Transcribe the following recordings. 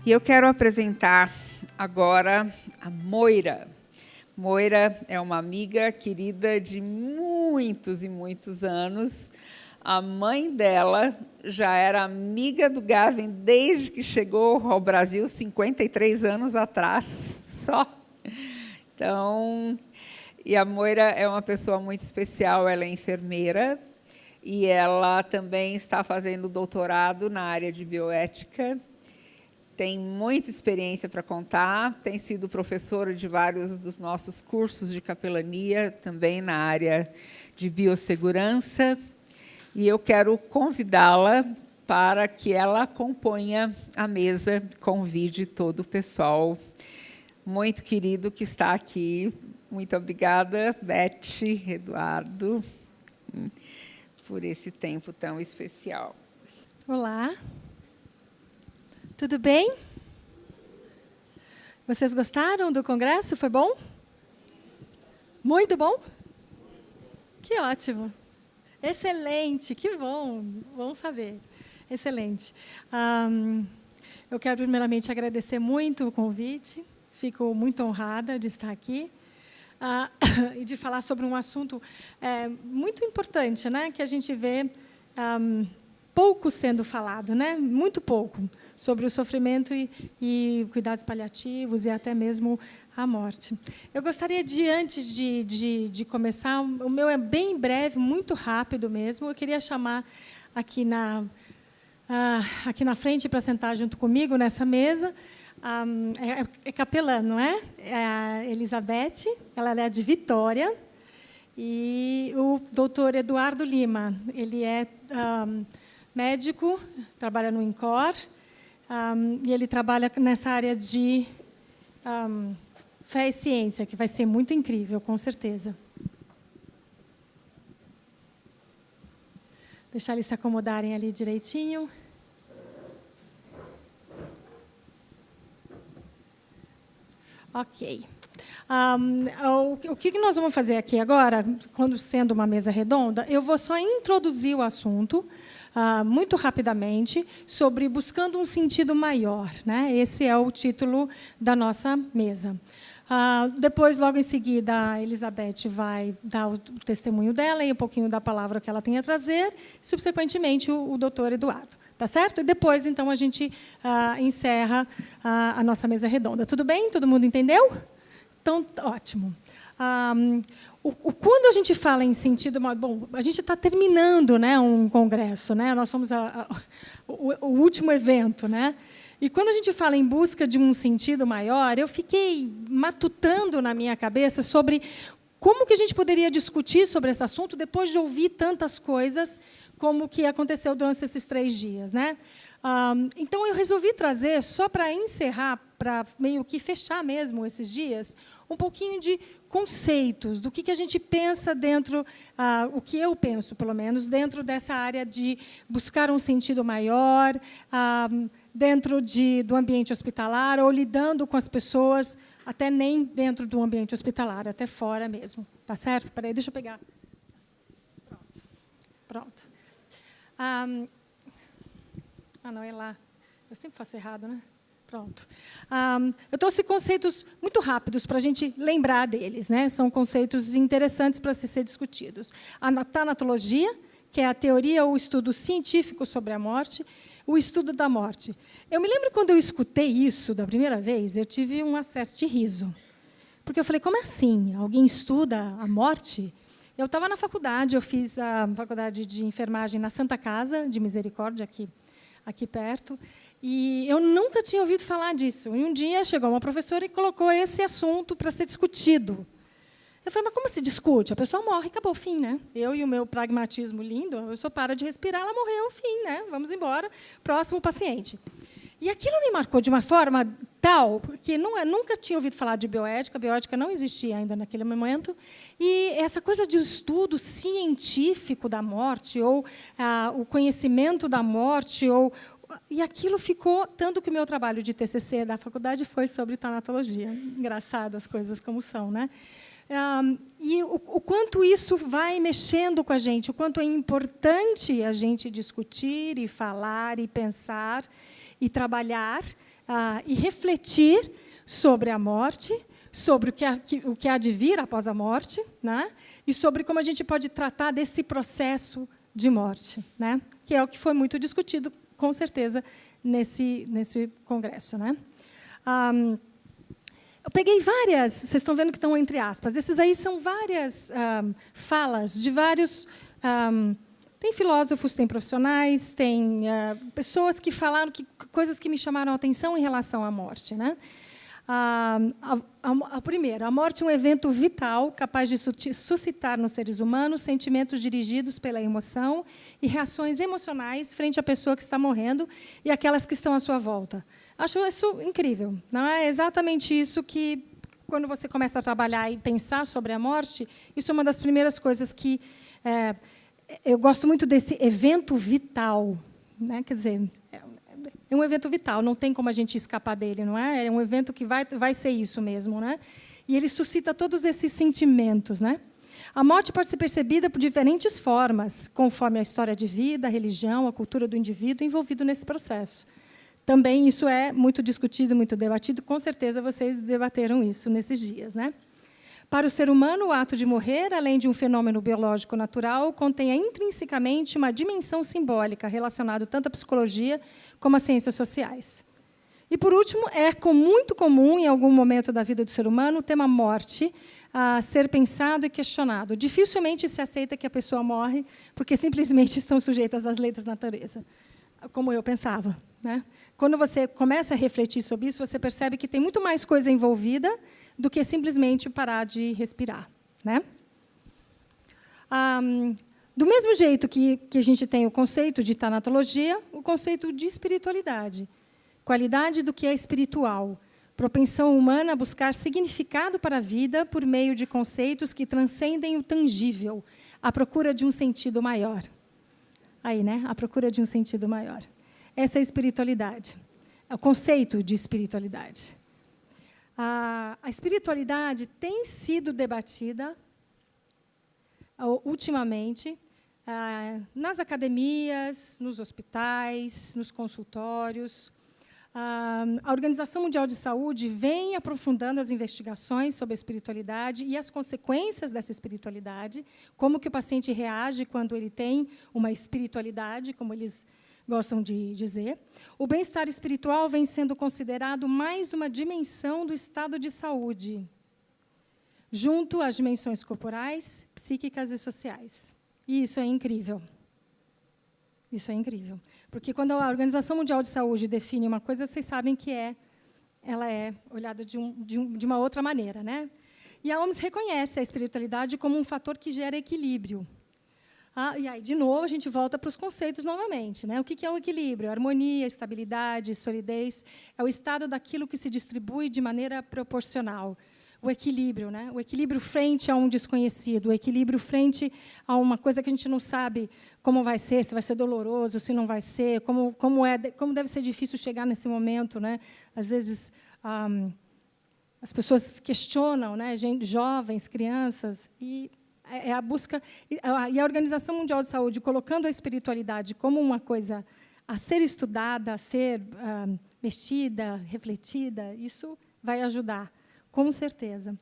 E eu quero apresentar agora a Moira. Moira é uma amiga querida de muitos e muitos anos. A mãe dela já era amiga do Gavin desde que chegou ao Brasil, 53 anos atrás, só. Então, e a Moira é uma pessoa muito especial, ela é enfermeira, e ela também está fazendo doutorado na área de bioética. Tem muita experiência para contar, tem sido professora de vários dos nossos cursos de capelania, também na área de biossegurança, e eu quero convidá-la para que ela acompanhe a mesa, convide todo o pessoal muito querido que está aqui. Muito obrigada, Beth, Eduardo, por esse tempo tão especial. Olá. Tudo bem? Vocês gostaram do congresso? Foi bom? Muito bom? Que ótimo. Excelente, que bom. Bom saber. Excelente. Eu quero primeiramente agradecer muito o convite. Fico muito honrada de estar aqui e de falar sobre um assunto muito importante, né? Que a gente vê pouco sendo falado, né? Muito pouco, sobre o sofrimento e cuidados paliativos e até mesmo a morte. Eu gostaria de, antes de começar, o meu é bem breve, muito rápido mesmo. Eu queria chamar aqui na frente para sentar junto comigo nessa mesa. É capelã, não é? É a Elizabeth, ela é de Vitória. E o doutor Eduardo Lima, ele é médico, trabalha no INCOR, e ele trabalha nessa área de fé e ciência, que vai ser muito incrível, com certeza. Deixar eles se acomodarem ali direitinho. Ok. O que nós vamos fazer aqui agora, quando sendo uma mesa redonda, eu vou só introduzir o assunto, muito rapidamente, sobre buscando um sentido maior, né? Esse é o título da nossa mesa. Depois, logo em seguida, a Elizabeth vai dar o testemunho dela e um pouquinho da palavra que ela tem a trazer, e, subsequentemente, o doutor Eduardo. Tá certo? E depois, então, a gente encerra a nossa mesa redonda. Tudo bem? Todo mundo entendeu? Então, ótimo. Quando a gente fala em sentido... Bom, a gente está terminando, né, um congresso, né? Nós somos o último evento, né? E quando a gente fala em busca de um sentido maior, eu fiquei matutando na minha cabeça sobre como que a gente poderia discutir sobre esse assunto depois de ouvir tantas coisas como o que aconteceu durante esses 3 dias, né? Então, eu resolvi trazer, só para encerrar, para meio que fechar mesmo esses dias, um pouquinho de conceitos, do que a gente pensa dentro, o que eu penso, pelo menos, dentro dessa área de buscar um sentido maior, dentro do ambiente hospitalar, ou lidando com as pessoas, até nem dentro do ambiente hospitalar, até fora mesmo. Tá certo? Espera aí, deixa eu pegar. Pronto. Não, é lá. Eu sempre faço errado, né? Pronto. Eu trouxe conceitos muito rápidos para a gente lembrar deles, né? São conceitos interessantes para ser discutidos. A tanatologia, que é a teoria ou estudo científico sobre a morte, o estudo da morte. Eu me lembro quando eu escutei isso da primeira vez, eu tive um acesso de riso. Porque eu falei, como é assim? Alguém estuda a morte? Eu estava na faculdade, eu fiz a faculdade de enfermagem na Santa Casa de Misericórdia, aqui perto, e eu nunca tinha ouvido falar disso. E um dia chegou uma professora e colocou esse assunto para ser discutido. Eu falei, mas como se discute? A pessoa morre, acabou o fim, né? Eu e o meu pragmatismo lindo, eu só para de respirar, ela morreu, fim, né? Vamos embora, próximo paciente. E aquilo me marcou de uma forma tal, porque nunca tinha ouvido falar de bioética, a bioética não existia ainda naquele momento, e essa coisa de estudo científico da morte, ou o conhecimento da morte, e aquilo ficou, tanto que o meu trabalho de TCC da faculdade foi sobre tanatologia. Engraçado as coisas como são, né? E o quanto isso vai mexendo com a gente, o quanto é importante a gente discutir e falar e pensar e trabalhar e refletir sobre a morte, sobre o que há de vir após a morte, né? E sobre como a gente pode tratar desse processo de morte, né? Que é o que foi muito discutido, com certeza, nesse congresso, né? Eu peguei várias, vocês estão vendo que estão entre aspas, esses aí são várias falas de vários... tem filósofos, tem profissionais, tem pessoas que falaram coisas que me chamaram a atenção em relação à morte, né? A primeira, a morte é um evento vital capaz de suscitar nos seres humanos sentimentos dirigidos pela emoção e reações emocionais frente à pessoa que está morrendo e aquelas que estão à sua volta. Acho isso incrível. Não é exatamente isso que, quando você começa a trabalhar e pensar sobre a morte, isso é uma das primeiras coisas que... eu gosto muito desse evento vital, né? Quer dizer, é um evento vital, não tem como a gente escapar dele, não é? É um evento que vai ser isso mesmo, né? E ele suscita todos esses sentimentos, né? A morte pode ser percebida por diferentes formas, conforme a história de vida, a religião, a cultura do indivíduo envolvido nesse processo. Também isso é muito discutido, muito debatido, com certeza vocês debateram isso nesses dias, né? Para o ser humano, o ato de morrer, além de um fenômeno biológico natural, contém intrinsecamente uma dimensão simbólica relacionada tanto à psicologia como às ciências sociais. E, por último, é muito comum, em algum momento da vida do ser humano, o tema morte ser pensado e questionado. Dificilmente se aceita que a pessoa morre porque simplesmente estão sujeitas às leis da natureza, como eu pensava, né? Quando você começa a refletir sobre isso, você percebe que tem muito mais coisa envolvida do que simplesmente parar de respirar, né? Do mesmo jeito que a gente tem o conceito de tanatologia, o conceito de espiritualidade, qualidade do que é espiritual, propensão humana a buscar significado para a vida por meio de conceitos que transcendem o tangível, à procura de um sentido maior. Aí, né? À procura de um sentido maior. Essa é a espiritualidade, é o conceito de espiritualidade. A espiritualidade tem sido debatida ultimamente nas academias, nos hospitais, nos consultórios. A Organização Mundial de Saúde vem aprofundando as investigações sobre a espiritualidade e as consequências dessa espiritualidade, como que o paciente reage quando ele tem uma espiritualidade, como eles gostam de dizer. O bem-estar espiritual vem sendo considerado mais uma dimensão do estado de saúde, junto às dimensões corporais, psíquicas e sociais. E isso é incrível. Isso é incrível. Porque quando a Organização Mundial de Saúde define uma coisa, vocês sabem que ela é olhada de uma outra maneira, né? E a OMS reconhece a espiritualidade como um fator que gera equilíbrio. E aí, de novo, a gente volta para os conceitos novamente, né? O que é o equilíbrio? Harmonia, estabilidade, solidez. É o estado daquilo que se distribui de maneira proporcional. O equilíbrio, né? O equilíbrio frente a um desconhecido, o equilíbrio frente a uma coisa que a gente não sabe como vai ser, se vai ser doloroso, se não vai ser, como deve ser difícil chegar nesse momento, né? Às vezes as pessoas questionam, né? Jovens, crianças, e é a busca, e a Organização Mundial de Saúde colocando a espiritualidade como uma coisa a ser estudada, a ser mexida, refletida, isso vai ajudar, com certeza.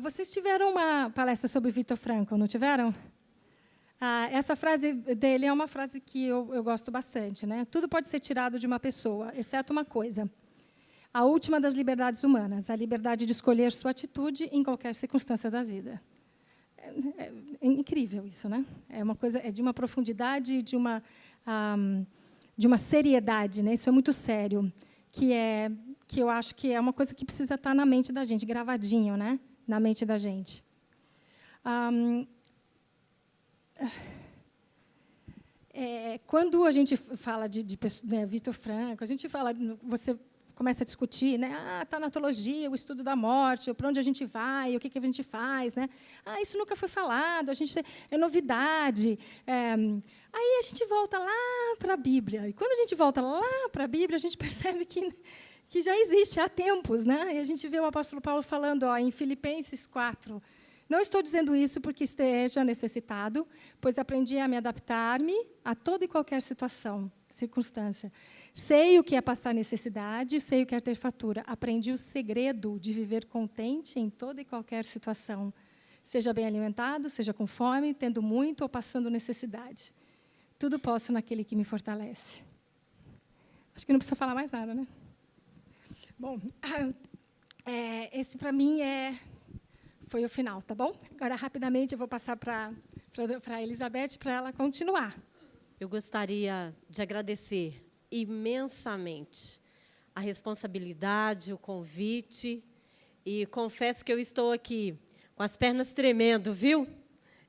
Vocês tiveram uma palestra sobre Viktor Frankl, não tiveram? Essa frase dele é uma frase que eu gosto bastante, né? Tudo pode ser tirado de uma pessoa, exceto uma coisa. A última das liberdades humanas, a liberdade de escolher sua atitude em qualquer circunstância da vida. É incrível isso, né? É uma coisa, é de uma profundidade, de uma seriedade, né? Isso é muito sério, que eu acho que é uma coisa que precisa estar na mente da gente, gravadinho, né? Na mente da gente. Quando a gente fala de Viktor Frankl, a gente fala, você começa a discutir, né? Tanatologia, o estudo da morte, para onde a gente vai, o que a gente faz, né? Isso nunca foi falado, é novidade. Aí a gente volta lá para a Bíblia. E quando a gente volta lá para a Bíblia, a gente percebe que já existe há tempos, né? E a gente vê o apóstolo Paulo falando em Filipenses 4. Não estou dizendo isso porque esteja necessitado, pois aprendi a me adaptar-me a toda e qualquer situação. circunstância. Sei o que é passar necessidade, sei o que é ter fartura. Aprendi o segredo de viver contente em toda e qualquer situação. Seja bem alimentado, seja com fome, tendo muito ou passando necessidade. Tudo posso naquele que me fortalece. Acho que não precisa falar mais nada, né? Bom, esse para mim foi o final, tá bom? Agora, rapidamente, eu vou passar para a Elizabeth para ela continuar. Eu gostaria de agradecer imensamente a responsabilidade, o convite, e confesso que eu estou aqui com as pernas tremendo, viu?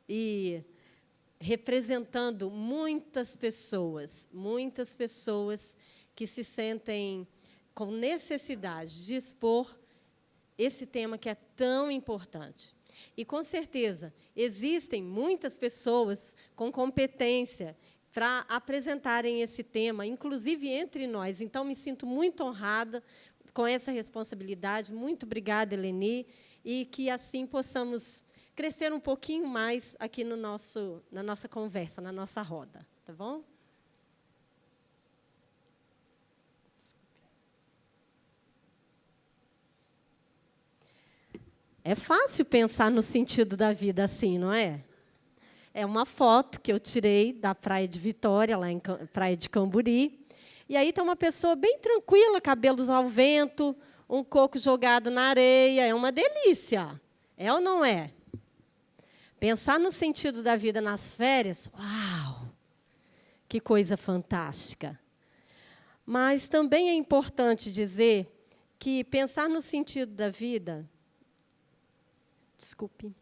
E representando muitas pessoas que se sentem com necessidade de expor esse tema que é tão importante. E, com certeza, existem muitas pessoas com competência para apresentarem esse tema, inclusive entre nós. Então, me sinto muito honrada com essa responsabilidade. Muito obrigada, Eleni, e que, assim, possamos crescer um pouquinho mais aqui na nossa conversa, na nossa roda. Tá bom? É fácil pensar no sentido da vida assim, não é? É uma foto que eu tirei da Praia de Vitória, lá em Praia de Camburi. E aí está uma pessoa bem tranquila, cabelos ao vento, um coco jogado na areia. É uma delícia. É ou não é? Pensar no sentido da vida nas férias, uau! Que coisa fantástica. Mas também é importante dizer que pensar no sentido da vida... Desculpe.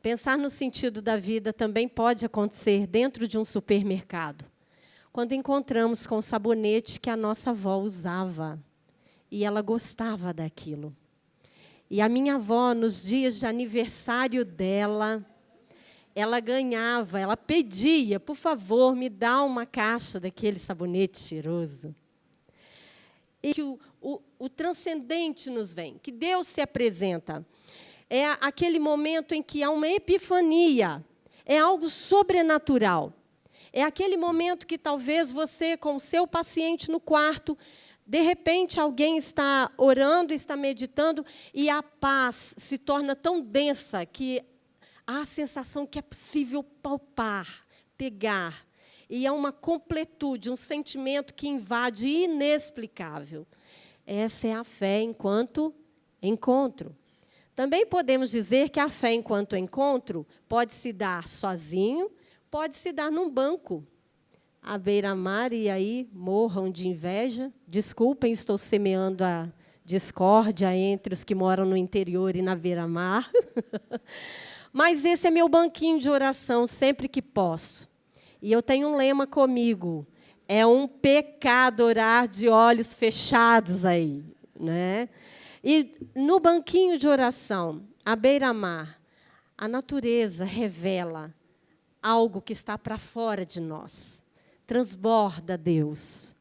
Pensar no sentido da vida também pode acontecer dentro de um supermercado, quando encontramos com o sabonete que a nossa avó usava, e ela gostava daquilo. E a minha avó, nos dias de aniversário dela, ela ganhava, ela pedia, por favor, me dá uma caixa daquele sabonete cheiroso. E que o transcendente nos vem, que Deus se apresenta. É aquele momento em que há uma epifania, é algo sobrenatural. É aquele momento que talvez você, com o seu paciente no quarto, de repente alguém está orando, está meditando, e a paz se torna tão densa que há a sensação que é possível palpar, pegar. E é uma completude, um sentimento que invade, inexplicável. Essa é a fé enquanto encontro. Também podemos dizer que a fé enquanto encontro pode se dar sozinho, pode se dar num banco, à beira-mar, e aí morram de inveja. Desculpem, estou semeando a discórdia entre os que moram no interior e na beira-mar. Mas esse é meu banquinho de oração sempre que posso. E eu tenho um lema comigo: é um pecado orar de olhos fechados aí, né? E no banquinho de oração, à beira-mar, a natureza revela algo que está para fora de nós. Transborda Deus.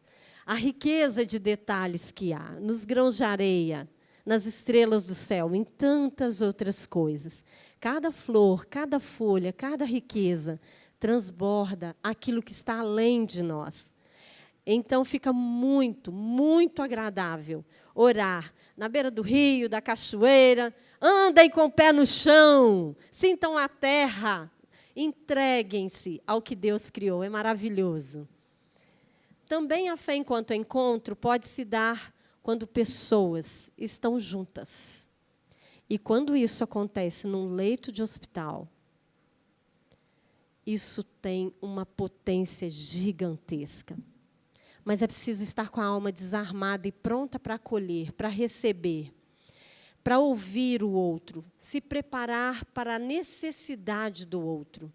A riqueza de detalhes que há nos grãos de areia, nas estrelas do céu, em tantas outras coisas. Cada flor, cada folha, cada riqueza transborda aquilo que está além de nós. Então, fica muito, muito agradável orar na beira do rio, da cachoeira. Andem com o pé no chão, sintam a terra, entreguem-se ao que Deus criou. É maravilhoso. Também a fé enquanto encontro pode se dar quando pessoas estão juntas. E quando isso acontece num leito de hospital, isso tem uma potência gigantesca. Mas é preciso estar com a alma desarmada e pronta para acolher, para receber, para ouvir o outro, se preparar para a necessidade do outro.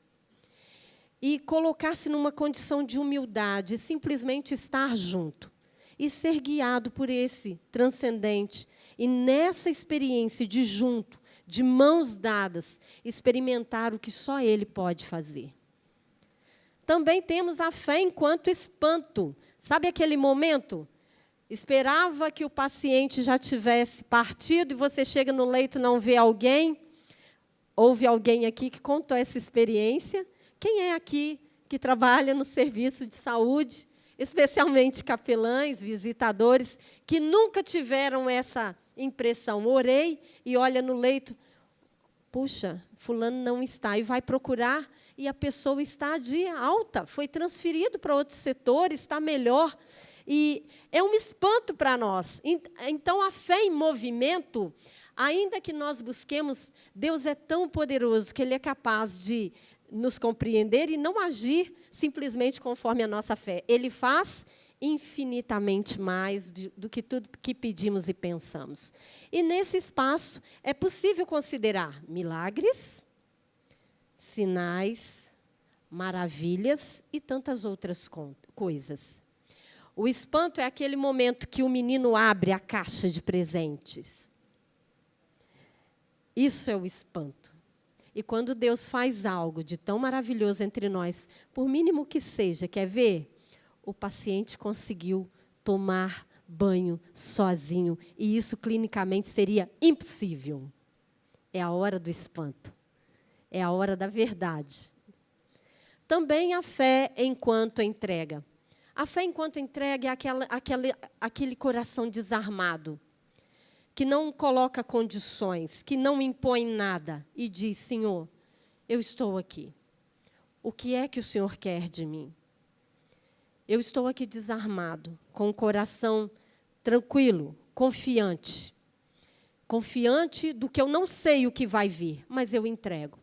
E colocar-se numa condição de humildade, simplesmente estar junto e ser guiado por esse transcendente. E nessa experiência de junto, de mãos dadas, experimentar o que só Ele pode fazer. Também temos a fé enquanto espanto. Sabe aquele momento? Esperava que o paciente já tivesse partido e você chega no leito e não vê alguém? Houve alguém aqui que contou essa experiência? Quem é aqui que trabalha no serviço de saúde, especialmente capelães, visitadores, que nunca tiveram essa impressão. Orei e olha no leito, puxa, fulano não está, e vai procurar, e a pessoa está de alta, foi transferido para outro setor, está melhor. E é um espanto para nós. Então, a fé em movimento, ainda que nós busquemos, Deus é tão poderoso que Ele é capaz de nos compreender e não agir simplesmente conforme a nossa fé. Ele faz infinitamente mais do que tudo que pedimos e pensamos. E, nesse espaço, é possível considerar milagres, sinais, maravilhas e tantas outras coisas. O espanto é aquele momento que o menino abre a caixa de presentes. Isso é o espanto. E quando Deus faz algo de tão maravilhoso entre nós, por mínimo que seja, quer ver? O paciente conseguiu tomar banho sozinho, e isso clinicamente seria impossível. É a hora do espanto. É a hora da verdade. Também a fé enquanto entrega. A fé enquanto entrega é aquele coração desarmado, que não coloca condições, que não impõe nada e diz, Senhor, eu estou aqui. O que é que o Senhor quer de mim? Eu estou aqui desarmado, com o coração tranquilo, confiante. Confiante do que eu não sei o que vai vir, mas eu entrego.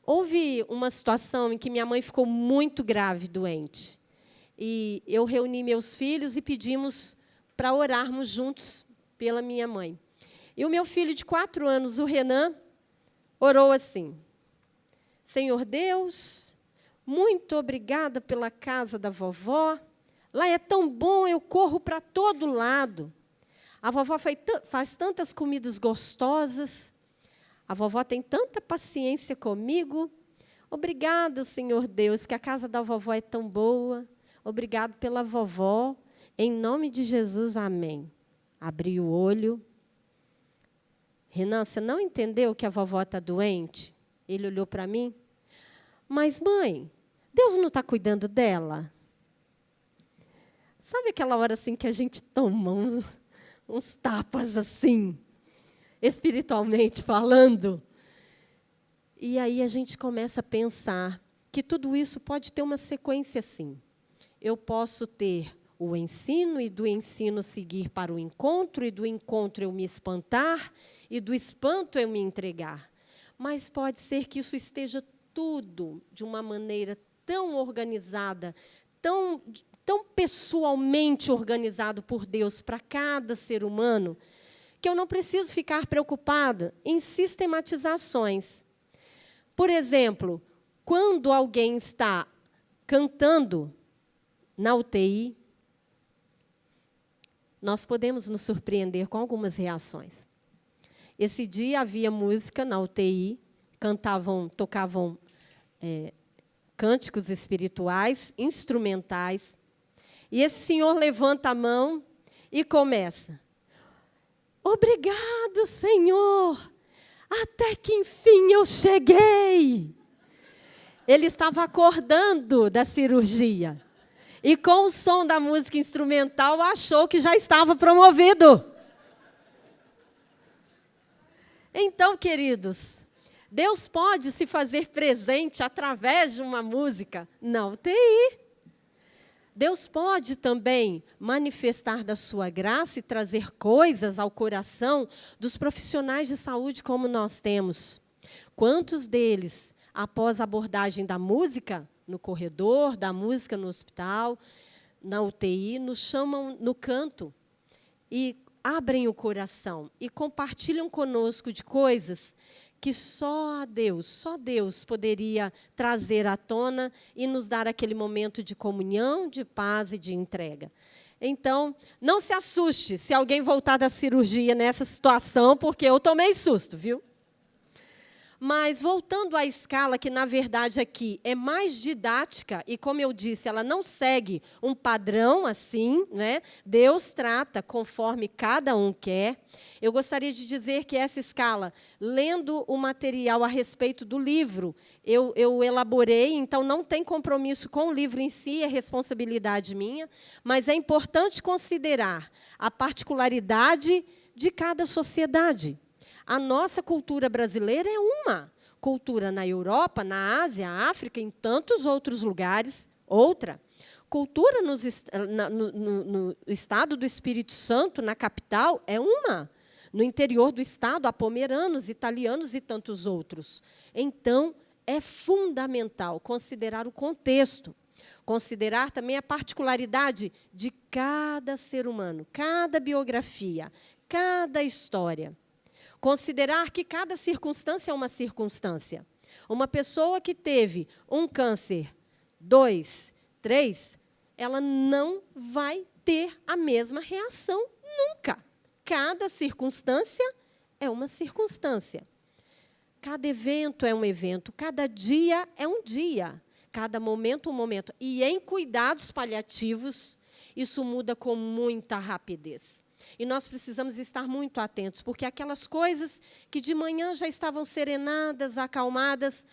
Houve uma situação em que minha mãe ficou muito grave, doente. E eu reuni meus filhos e pedimos para orarmos juntos pela minha mãe. E o meu filho de 4 anos, o Renan, orou assim, Senhor Deus, muito obrigada pela casa da vovó. Lá é tão bom, eu corro para todo lado. A vovó faz tantas comidas gostosas. A vovó tem tanta paciência comigo. Obrigada, Senhor Deus, que a casa da vovó é tão boa. Obrigado pela vovó. Em nome de Jesus, amém. Abri o olho. Renan, você não entendeu que a vovó está doente? Ele olhou para mim. Mas, mãe, Deus não está cuidando dela? Sabe aquela hora assim que a gente toma uns tapas assim, espiritualmente falando? E aí a gente começa a pensar que tudo isso pode ter uma sequência assim. Eu posso ter o ensino e do ensino seguir para o encontro, e do encontro eu me espantar, e do espanto eu me entregar. Mas pode ser que isso esteja tudo de uma maneira tão organizada, tão pessoalmente organizado por Deus para cada ser humano, que eu não preciso ficar preocupada em sistematizações. Por exemplo, quando alguém está cantando na UTI, nós podemos nos surpreender com algumas reações. Esse dia havia música na UTI, tocavam cânticos espirituais, instrumentais, e esse senhor levanta a mão e começa. Obrigado, Senhor, até que enfim eu cheguei. Ele estava acordando da cirurgia. E, com o som da música instrumental, achou que já estava promovido. Então, queridos, Deus pode se fazer presente através de uma música na UTI. Deus pode também manifestar da sua graça e trazer coisas ao coração dos profissionais de saúde como nós temos. Quantos deles, após a abordagem da música, no corredor, da música no hospital, na UTI, nos chamam no canto e abrem o coração e compartilham conosco de coisas que só Deus poderia trazer à tona e nos dar aquele momento de comunhão, de paz e de entrega. Então, não se assuste se alguém voltar da cirurgia nessa situação, porque eu tomei susto, viu? Mas, voltando à escala, que, na verdade, aqui é mais didática, e, como eu disse, ela não segue um padrão assim, né? Deus trata conforme cada um quer. Eu gostaria de dizer que essa escala, lendo o material a respeito do livro, eu elaborei, então não tem compromisso com o livro em si, é responsabilidade minha, mas é importante considerar a particularidade de cada sociedade. A nossa cultura brasileira é uma cultura na Europa, na Ásia, África, em tantos outros lugares, outra. Cultura no estado do Espírito Santo, na capital, é uma. No interior do estado, há pomeranos, italianos e tantos outros. Então, é fundamental considerar o contexto, considerar também a particularidade de cada ser humano, cada biografia, cada história. Considerar que cada circunstância é uma circunstância. Uma pessoa que teve um câncer 2, 3, ela não vai ter a mesma reação nunca. Cada circunstância é uma circunstância. Cada evento é um evento, cada dia é um dia, cada momento um momento. E em cuidados paliativos, isso muda com muita rapidez. E nós precisamos estar muito atentos, porque aquelas coisas que de manhã já estavam serenadas, acalmadas,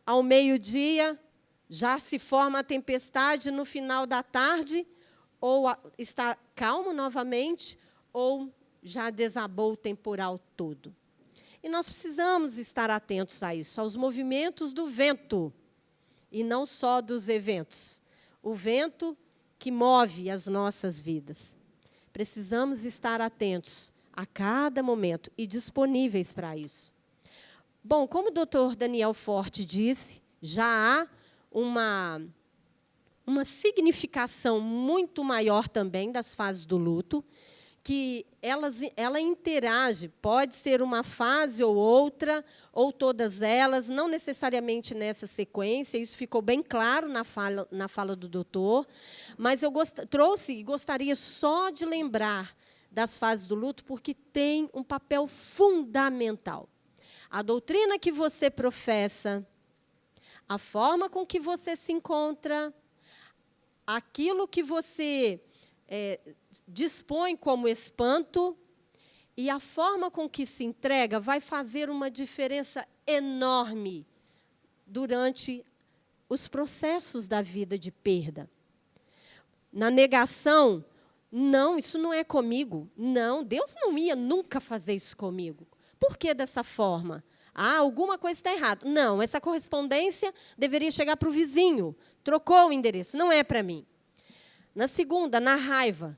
ao meio-dia já se forma a tempestade, no final da tarde, ou está calmo novamente, ou já desabou o temporal todo. E nós precisamos estar atentos a isso, aos movimentos do vento, e não só dos eventos. O vento que move as nossas vidas. Precisamos estar atentos a cada momento e disponíveis para isso. Bom, como o doutor Daniel Forte disse, já há uma significação muito maior também das fases do luto, que ela interage, pode ser uma fase ou outra, ou todas elas, não necessariamente nessa sequência, isso ficou bem claro na fala do doutor, mas eu trouxe e gostaria só de lembrar das fases do luto, porque tem um papel fundamental. A doutrina que você professa, a forma com que você se encontra, aquilo que você dispõe como espanto e a forma com que se entrega vai fazer uma diferença enorme durante os processos da vida de perda. Na negação, não, isso não é comigo. Não, Deus não ia nunca fazer isso comigo. Por que dessa forma? Ah, alguma coisa está errada. Não, essa correspondência deveria chegar para o vizinho. Trocou o endereço, não é para mim. Na segunda, na raiva,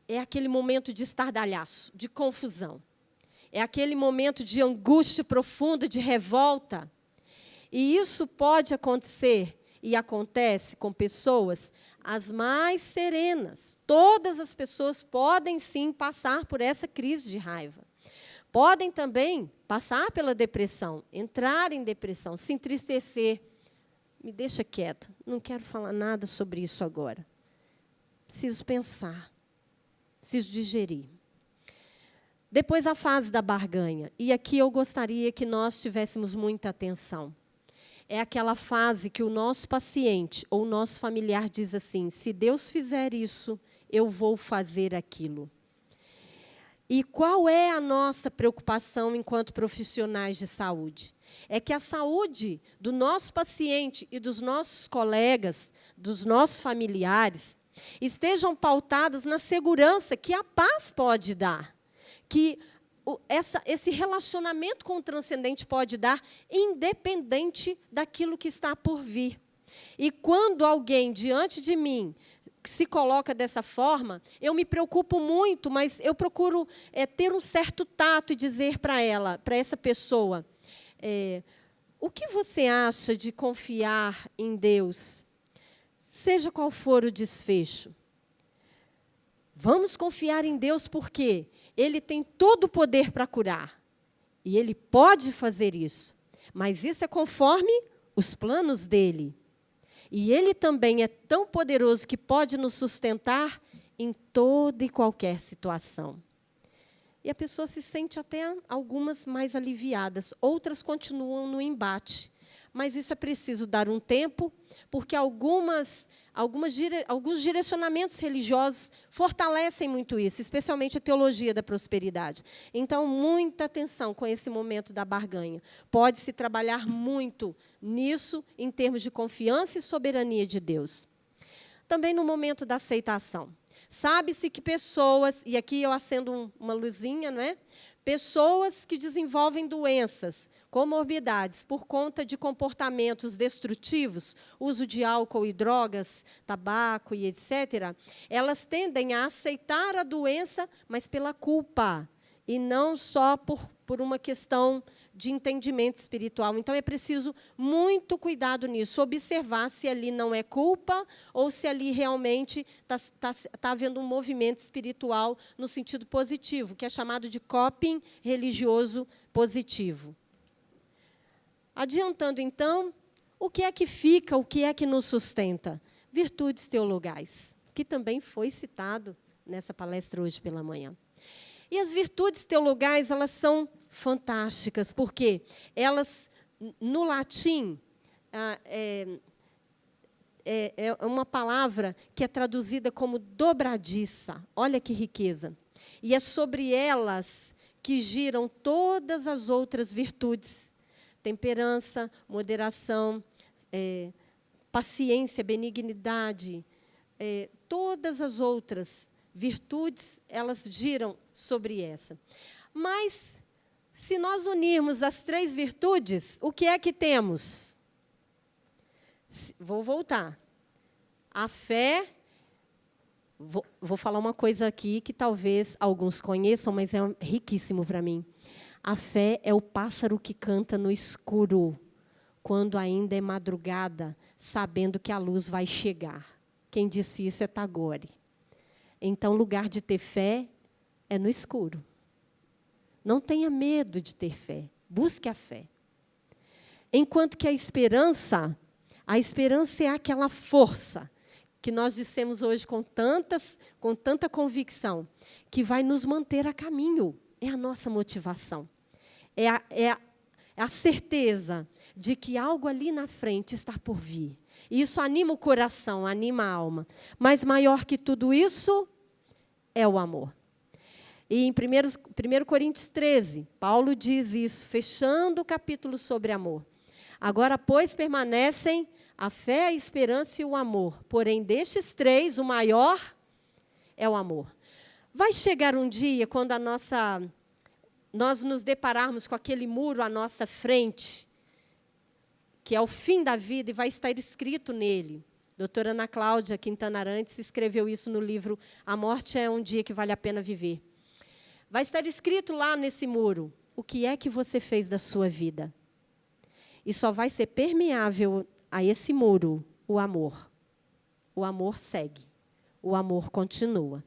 é aquele momento de estardalhaço, de confusão. É aquele momento de angústia profunda, de revolta. E isso pode acontecer, e acontece com pessoas as mais serenas. Todas as pessoas podem, sim, passar por essa crise de raiva. Podem também passar pela depressão, entrar em depressão, se entristecer. Me deixa quieto, não quero falar nada sobre isso agora. Preciso pensar, preciso digerir. Depois, a fase da barganha. E aqui eu gostaria que nós tivéssemos muita atenção. É aquela fase que o nosso paciente ou o nosso familiar diz assim, se Deus fizer isso, eu vou fazer aquilo. E qual é a nossa preocupação enquanto profissionais de saúde? É que a saúde do nosso paciente e dos nossos colegas, dos nossos familiares, estejam pautadas na segurança que a paz pode dar, que esse relacionamento com o transcendente pode dar, independente daquilo que está por vir. E quando alguém diante de mim se coloca dessa forma, eu me preocupo muito, mas eu procuro ter um certo tato e dizer para ela, para essa pessoa, o que você acha de confiar em Deus? Seja qual for o desfecho. Vamos confiar em Deus porque Ele tem todo o poder para curar. E Ele pode fazer isso. Mas isso é conforme os planos dEle. E Ele também é tão poderoso que pode nos sustentar em toda e qualquer situação. e a pessoa se sente até algumas mais aliviadas, outras continuam no embate. Mas isso é preciso dar um tempo, porque alguns direcionamentos religiosos fortalecem muito isso, especialmente a teologia da prosperidade. Então, muita atenção com esse momento da barganha. Pode-se trabalhar muito nisso, em termos de confiança e soberania de Deus. Também no momento da aceitação. Sabe-se que pessoas, e aqui eu acendo uma luzinha, não é? Pessoas que desenvolvem doenças, comorbidades, por conta de comportamentos destrutivos, uso de álcool e drogas, tabaco e etc., elas tendem a aceitar a doença, mas pela culpa, e não só por uma questão de entendimento espiritual. Então, é preciso muito cuidado nisso, observar se ali não é culpa ou se ali realmente está havendo um movimento espiritual no sentido positivo, que é chamado de coping religioso positivo. Adiantando, então, o que é que fica, o que é que nos sustenta? Virtudes teologais, que também foi citado nessa palestra hoje pela manhã. E as virtudes teologais, elas são fantásticas, porque elas, no latim, é uma palavra que é traduzida como dobradiça. Olha que riqueza. E é sobre elas que giram todas as outras virtudes. Temperança, moderação, paciência, benignidade, todas as outras virtudes, elas giram sobre essa. Mas, se nós unirmos as 3 virtudes, o que é que temos? Vou voltar. A fé, vou falar uma coisa aqui que talvez alguns conheçam, mas é riquíssimo para mim. A fé é o pássaro que canta no escuro, quando ainda é madrugada, sabendo que a luz vai chegar. Quem disse isso é Tagore. Então, lugar de ter fé é no escuro. Não tenha medo de ter fé. Busque a fé. Enquanto que a esperança é aquela força que nós dissemos hoje com tanta convicção, que vai nos manter a caminho. É a nossa motivação. É a certeza de que algo ali na frente está por vir. E isso anima o coração, anima a alma. Mas maior que tudo isso é o amor. E em 1 Coríntios 13, Paulo diz isso, fechando o capítulo sobre amor. Agora, pois, permanecem a fé, a esperança e o amor. Porém, destes 3, o maior é o amor. Vai chegar um dia quando nós nos depararmos com aquele muro à nossa frente, que é o fim da vida, e vai estar escrito nele. Doutora Ana Cláudia Quintana Arantes escreveu isso no livro A Morte é um Dia que Vale a Pena Viver. Vai estar escrito lá nesse muro, o que é que você fez da sua vida. E só vai ser permeável a esse muro o amor. O amor segue, o amor continua.